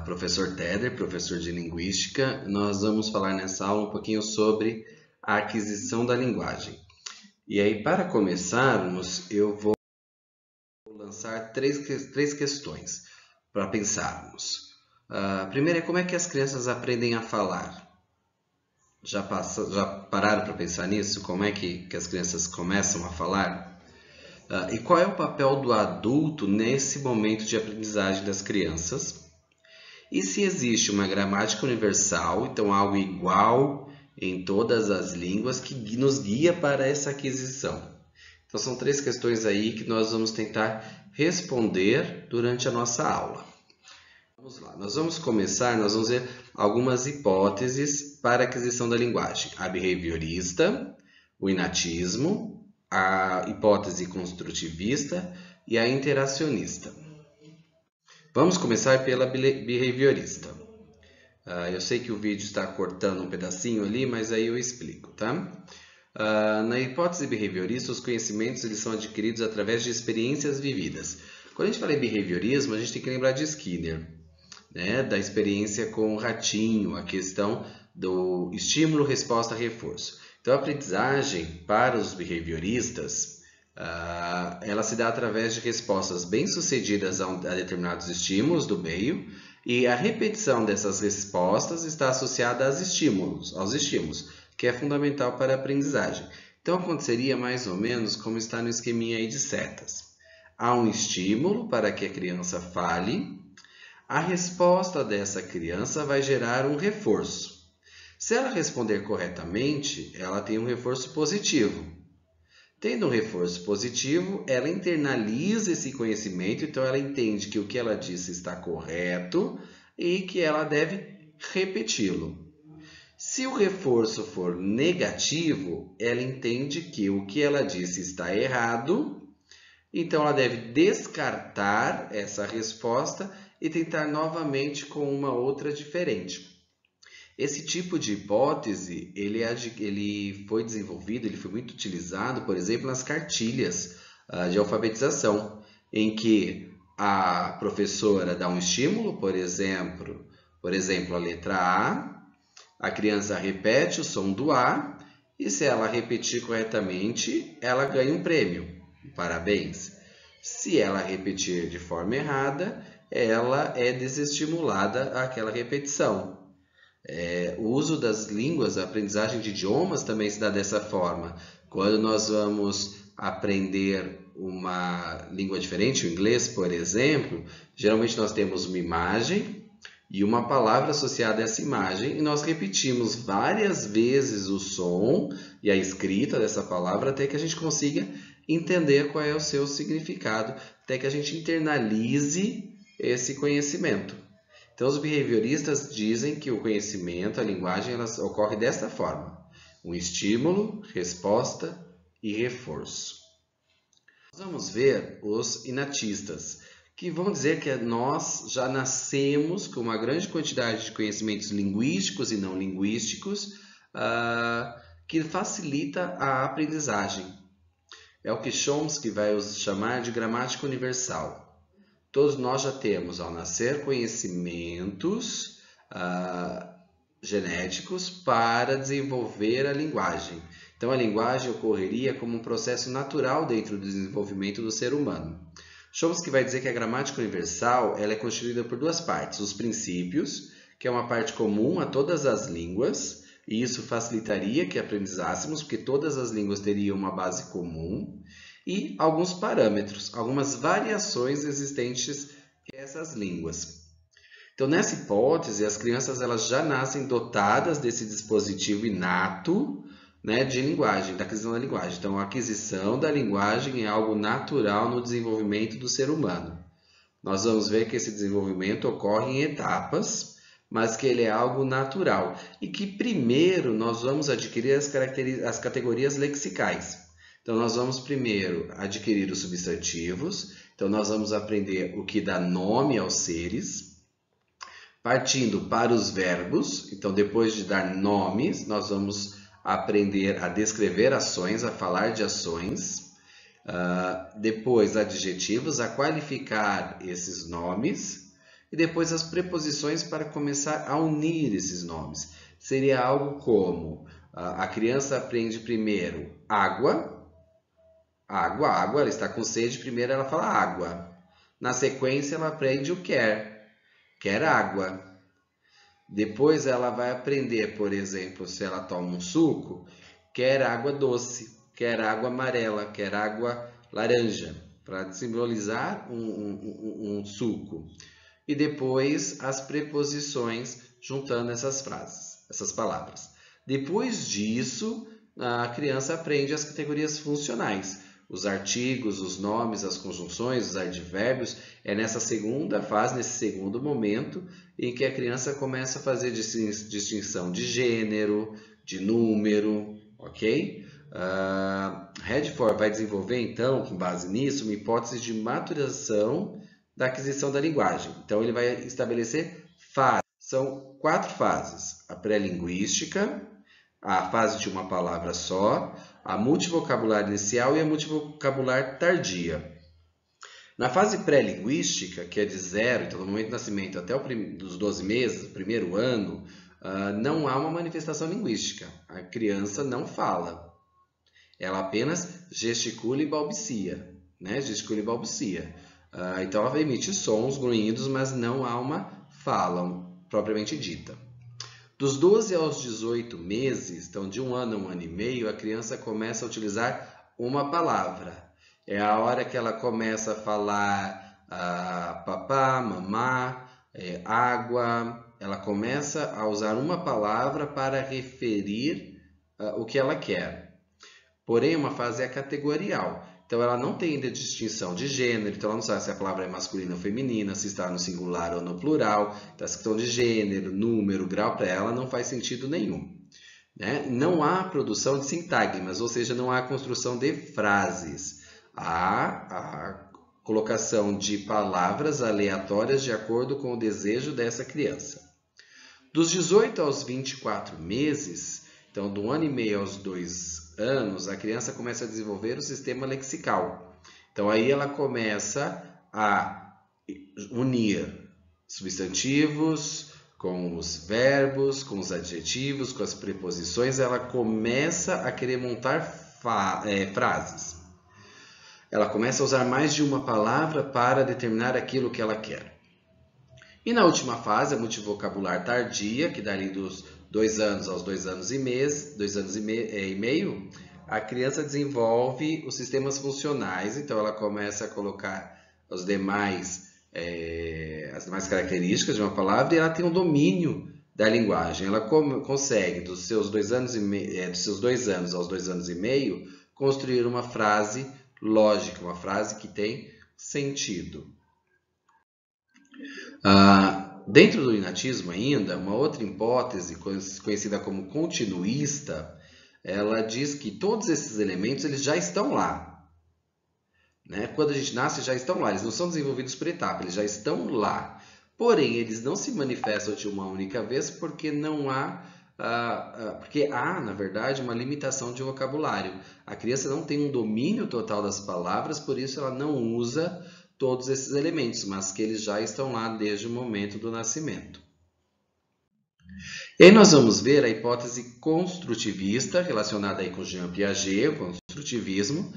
Professor Teder, professor de Linguística. Nós vamos falar nessa aula um pouquinho sobre a aquisição da linguagem. E aí, para começarmos, eu vou lançar três questões para pensarmos. A primeira é como é que as crianças aprendem a falar? Já pararam para pensar nisso? Como é que as crianças começam a falar? E qual é o papel do adulto nesse momento de aprendizagem das crianças? E se existe uma gramática universal, então algo igual em todas as línguas que nos guia para essa aquisição? Então são três questões aí que nós vamos tentar responder durante a nossa aula. Vamos lá, nós vamos ver algumas hipóteses para a aquisição da linguagem. A behaviorista, o inatismo, a hipótese construtivista e a interacionista. Vamos começar pela behaviorista. Eu sei que o vídeo está cortando um pedacinho ali, mas aí eu explico, tá? Na hipótese behaviorista, os conhecimentos eles são adquiridos através de experiências vividas. Quando a gente fala em behaviorismo, a gente tem que lembrar de Skinner, né? Da experiência com o ratinho, a questão do estímulo, resposta, reforço. Então, a aprendizagem para os behavioristas, ela se dá através de respostas bem-sucedidas a determinados estímulos do meio, e a repetição dessas respostas está associada aos estímulos, que é fundamental para a aprendizagem. Então, aconteceria mais ou menos como está no esqueminha aí de setas. Há um estímulo para que a criança fale, a resposta dessa criança vai gerar um reforço. Se ela responder corretamente, ela tem um reforço positivo. Tendo um reforço positivo, ela internaliza esse conhecimento, então ela entende que o que ela disse está correto e que ela deve repeti-lo. Se o reforço for negativo, ela entende que o que ela disse está errado, então ela deve descartar essa resposta e tentar novamente com uma outra diferente. Esse tipo de hipótese, ele foi desenvolvido, ele foi muito utilizado, por exemplo, nas cartilhas de alfabetização, em que a professora dá um estímulo, por exemplo, a letra a criança repete o som do A, e se ela repetir corretamente, ela ganha um prêmio. Parabéns! Se ela repetir de forma errada, ela é desestimulada àquela repetição. O uso das línguas, a aprendizagem de idiomas também se dá dessa forma. Quando nós vamos aprender uma língua diferente, o inglês, por exemplo, geralmente nós temos uma imagem e uma palavra associada a essa imagem e nós repetimos várias vezes o som e a escrita dessa palavra até que a gente consiga entender qual é o seu significado, até que a gente internalize esse conhecimento. Então, os behavioristas dizem que o conhecimento, a linguagem, ela ocorre desta forma: um estímulo, resposta e reforço. Nós vamos ver os inatistas, que vão dizer que nós já nascemos com uma grande quantidade de conhecimentos linguísticos e não linguísticos, que facilita a aprendizagem. É o que Chomsky vai chamar de gramática universal. Todos nós já temos, ao nascer, conhecimentos genéticos para desenvolver a linguagem. Então, a linguagem ocorreria como um processo natural dentro do desenvolvimento do ser humano. Chomsky vai dizer que a gramática universal ela é constituída por duas partes. Os princípios, que é uma parte comum a todas as línguas, e isso facilitaria que aprendizássemos, porque todas as línguas teriam uma base comum, e alguns parâmetros, algumas variações existentes nessas línguas. Então, nessa hipótese, as crianças elas já nascem dotadas desse dispositivo inato, né, de linguagem, da aquisição da linguagem. Então, a aquisição da linguagem é algo natural no desenvolvimento do ser humano. Nós vamos ver que esse desenvolvimento ocorre em etapas, mas que ele é algo natural. E que primeiro nós vamos adquirir as categorias lexicais. Então, nós vamos primeiro adquirir os substantivos. Então, nós vamos aprender o que dá nome aos seres. Partindo para os verbos. Então, depois de dar nomes, nós vamos aprender a descrever ações, a falar de ações. Depois, adjetivos, a qualificar esses nomes. e depois as preposições para começar a unir esses nomes. Seria algo como a criança aprende primeiro água, água, ela está com sede, primeiro ela fala água. Na sequência ela aprende o quer água. Depois ela vai aprender, por exemplo, se ela toma um suco, quer água doce, quer água amarela, quer água laranja, para simbolizar um suco. E depois as preposições juntando essas frases, essas palavras. Depois disso, a criança aprende as categorias funcionais. Os artigos, os nomes, as conjunções, os advérbios. É nessa segunda fase, nesse segundo momento, em que a criança começa a fazer distinção de gênero, de número, ok? Redford vai desenvolver, então, com base nisso, uma hipótese de maturação da aquisição da linguagem. Então, ele vai estabelecer fases. São 4 fases. A pré-linguística, a fase de uma palavra só, a multivocabular inicial e a multivocabular tardia. Na fase pré-linguística, que é de 0, então do momento do nascimento até os 12 meses, o primeiro ano, não há uma manifestação linguística. A criança não fala. Ela apenas gesticula e balbucia. Né? Gesticula e balbucia. Então ela emite sons, grunhidos, mas não há uma fala propriamente dita. Dos 12 aos 18 meses, então de 1 ano a 1 ano e meio, a criança começa a utilizar uma palavra. É a hora que ela começa a falar papá, mamá, água. Ela começa a usar uma palavra para referir o que ela quer. Porém, uma fase é categorial. Então, ela não tem ainda distinção de gênero, então ela não sabe se a palavra é masculina ou feminina, se está no singular ou no plural. Então, essa questão de gênero, número, grau, para ela não faz sentido nenhum. Né? Não há produção de sintagmas, ou seja, não há construção de frases. Há a colocação de palavras aleatórias de acordo com o desejo dessa criança. Dos 18 aos 24 meses, então do 1 ano e meio aos 2 anos, a criança começa a desenvolver o sistema lexical. Então aí ela começa a unir substantivos com os verbos, com os adjetivos, com as preposições. Ela começa a querer montar frases. Ela começa a usar mais de uma palavra para determinar aquilo que ela quer. E na última fase, a multivocabular tardia, que dali dos 2 anos aos 2 anos e meio, a criança desenvolve os sistemas funcionais. Então, ela começa a colocar as demais características de uma palavra e ela tem um domínio da linguagem. Ela consegue, dos seus 2 anos aos 2 anos e meio, construir uma frase lógica, uma frase que tem sentido. Dentro do inatismo ainda, uma outra hipótese conhecida como continuista, ela diz que todos esses elementos eles já estão lá. Né? Quando a gente nasce, já estão lá. Eles não são desenvolvidos por etapa, eles já estão lá. Porém, eles não se manifestam de uma única vez porque não há... porque há, na verdade, uma limitação de vocabulário. A criança não tem um domínio total das palavras, por isso ela não usa todos esses elementos, mas que eles já estão lá desde o momento do nascimento. E aí nós vamos ver a hipótese construtivista, relacionada aí com Jean Piaget, o construtivismo,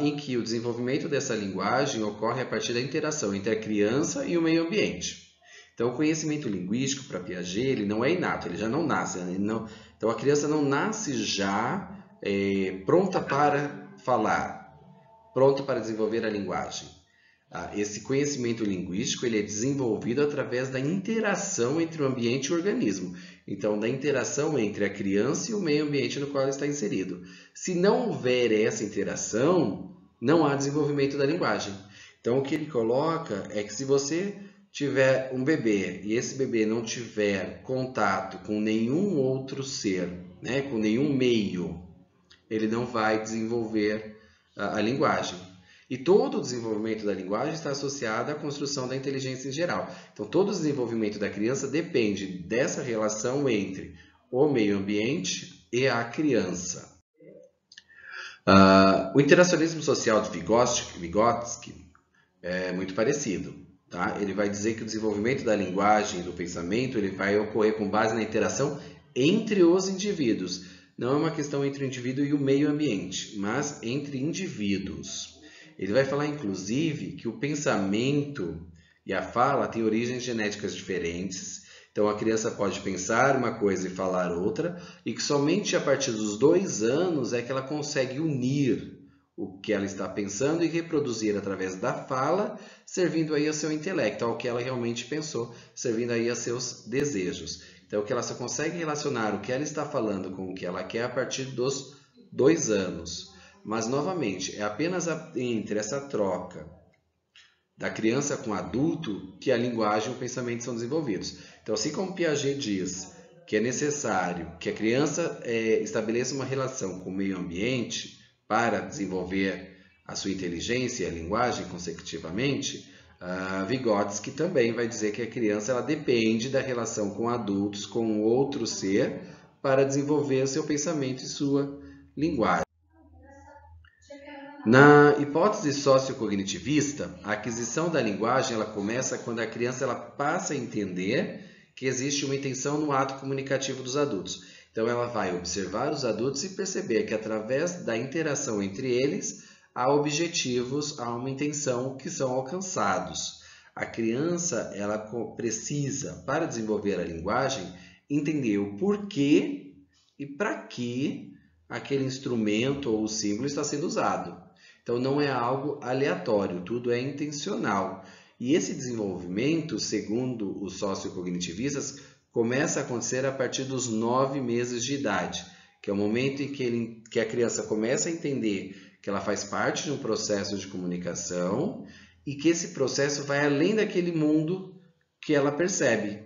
em que o desenvolvimento dessa linguagem ocorre a partir da interação entre a criança e o meio ambiente. Então, o conhecimento linguístico para Piaget ele não é inato, ele já não nasce. Então, a criança não nasce já pronta para falar, pronta para desenvolver a linguagem. Esse conhecimento linguístico ele é desenvolvido através da interação entre o ambiente e o organismo. Então, da interação entre a criança e o meio ambiente no qual ela está inserido. Se não houver essa interação, não há desenvolvimento da linguagem. Então, o que ele coloca é que se você tiver um bebê e esse bebê não tiver contato com nenhum outro ser, né, com nenhum meio, ele não vai desenvolver a linguagem. E todo o desenvolvimento da linguagem está associado à construção da inteligência em geral. Então, todo o desenvolvimento da criança depende dessa relação entre o meio ambiente e a criança. O interacionismo social de Vygotsky é muito parecido. tá? Ele vai dizer que o desenvolvimento da linguagem e do pensamento ele vai ocorrer com base na interação entre os indivíduos. Não é uma questão entre o indivíduo e o meio ambiente, mas entre indivíduos. Ele vai falar, inclusive, que o pensamento e a fala têm origens genéticas diferentes. Então, a criança pode pensar uma coisa e falar outra, e que somente a partir dos 2 anos é que ela consegue unir o que ela está pensando e reproduzir através da fala, servindo aí ao seu intelecto, ao que ela realmente pensou, servindo aí a seus desejos. Então, que ela só consegue relacionar o que ela está falando com o que ela quer a partir dos 2 anos. Mas, novamente, é apenas entre essa troca da criança com o adulto que a linguagem e o pensamento são desenvolvidos. Então, assim como Piaget diz que é necessário que a criança estabeleça uma relação com o meio ambiente para desenvolver a sua inteligência e a linguagem consecutivamente, Vygotsky também vai dizer que a criança ela depende da relação com adultos, com outro ser, para desenvolver o seu pensamento e sua linguagem. Na hipótese sociocognitivista, a aquisição da linguagem ela começa quando a criança ela passa a entender que existe uma intenção no ato comunicativo dos adultos. Então, ela vai observar os adultos e perceber que, através da interação entre eles, há objetivos, há uma intenção que são alcançados. A criança ela precisa, para desenvolver a linguagem, entender o porquê e para que aquele instrumento ou símbolo está sendo usado. Então, não é algo aleatório, tudo é intencional. E esse desenvolvimento, segundo os sociocognitivistas, começa a acontecer a partir dos 9 meses de idade, que é o momento em que a criança começa a entender que ela faz parte de um processo de comunicação e que esse processo vai além daquele mundo que ela percebe,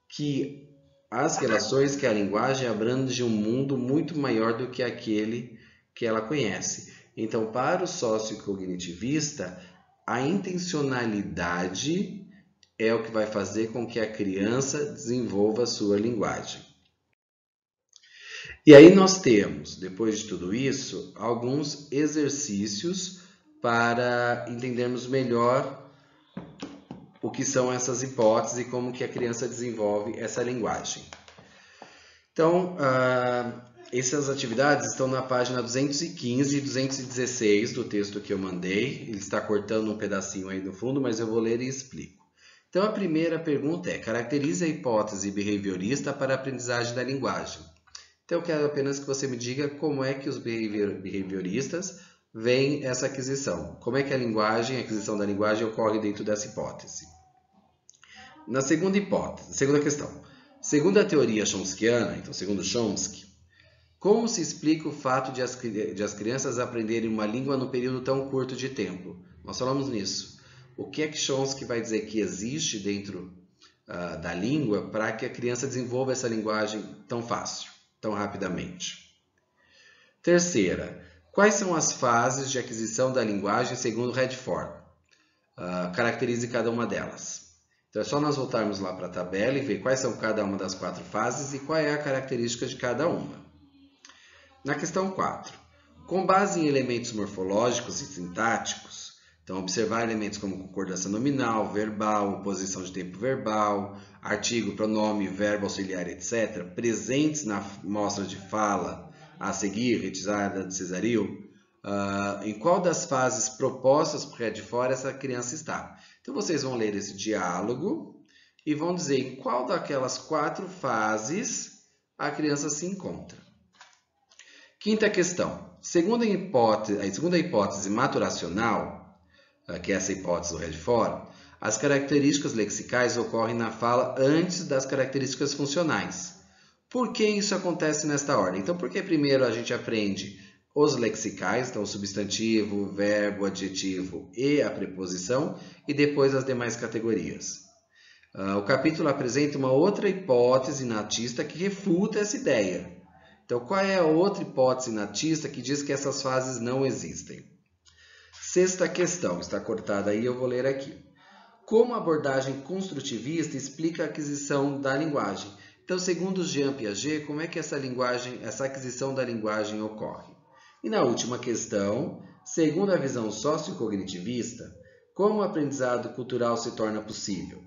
que as relações, que a linguagem abrange um mundo muito maior do que aquele que ela conhece. Então, para o sociocognitivista, a intencionalidade é o que vai fazer com que a criança desenvolva a sua linguagem. E aí nós temos, depois de tudo isso, alguns exercícios para entendermos melhor o que são essas hipóteses e como que a criança desenvolve essa linguagem. Então, essas atividades estão na página 215 e 216 do texto que eu mandei. Ele está cortando um pedacinho aí no fundo, mas eu vou ler e explico. Então, a primeira pergunta é: caracterize a hipótese behaviorista para a aprendizagem da linguagem. Então, eu quero apenas que você me diga como é que os behavioristas veem essa aquisição. Como é que a aquisição da linguagem ocorre dentro dessa hipótese. Na segunda questão. Segundo a teoria chomskiana, então, segundo Chomsky, como se explica o fato de as crianças aprenderem uma língua num período tão curto de tempo? Nós falamos nisso. O que é que Chomsky vai dizer que existe dentro da língua para que a criança desenvolva essa linguagem tão fácil, tão rapidamente? Terceira, quais são as fases de aquisição da linguagem segundo Redford? Caracterize cada uma delas. Então é só nós voltarmos lá para a tabela e ver quais são cada uma das 4 fases e qual é a característica de cada uma. Na questão 4, com base em elementos morfológicos e sintáticos, então observar elementos como concordância nominal, verbal, posição de tempo verbal, artigo, pronome, verbo auxiliar, etc., presentes na mostra de fala a seguir, retirada de Cesario, em qual das fases propostas por Redford essa criança está. Então, vocês vão ler esse diálogo e vão dizer em qual daquelas 4 fases a criança se encontra. Quinta questão. Segundo a hipótese maturacional, que é essa hipótese do Redford, as características lexicais ocorrem na fala antes das características funcionais. Por que isso acontece nesta ordem? Então, porque primeiro a gente aprende os lexicais, então o substantivo, o verbo, o adjetivo e a preposição, e depois as demais categorias. O capítulo apresenta uma outra hipótese natista que refuta essa ideia. Então, qual é a outra hipótese natista que diz que essas fases não existem? Sexta questão, está cortada aí, eu vou ler aqui. Como a abordagem construtivista explica a aquisição da linguagem? Então, segundo Jean Piaget, como é que essa aquisição da linguagem ocorre? E na última questão, segundo a visão sociocognitivista, Como o aprendizado cultural se torna possível?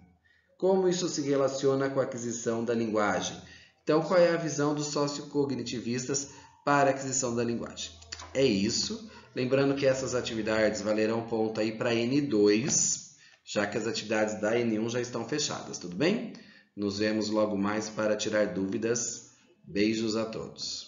Como isso se relaciona com a aquisição da linguagem? Então, qual é a visão dos sociocognitivistas para a aquisição da linguagem? É isso. Lembrando que essas atividades valerão ponto aí para N2, já que as atividades da N1 já estão fechadas, tudo bem? Nos vemos logo mais para tirar dúvidas. Beijos a todos.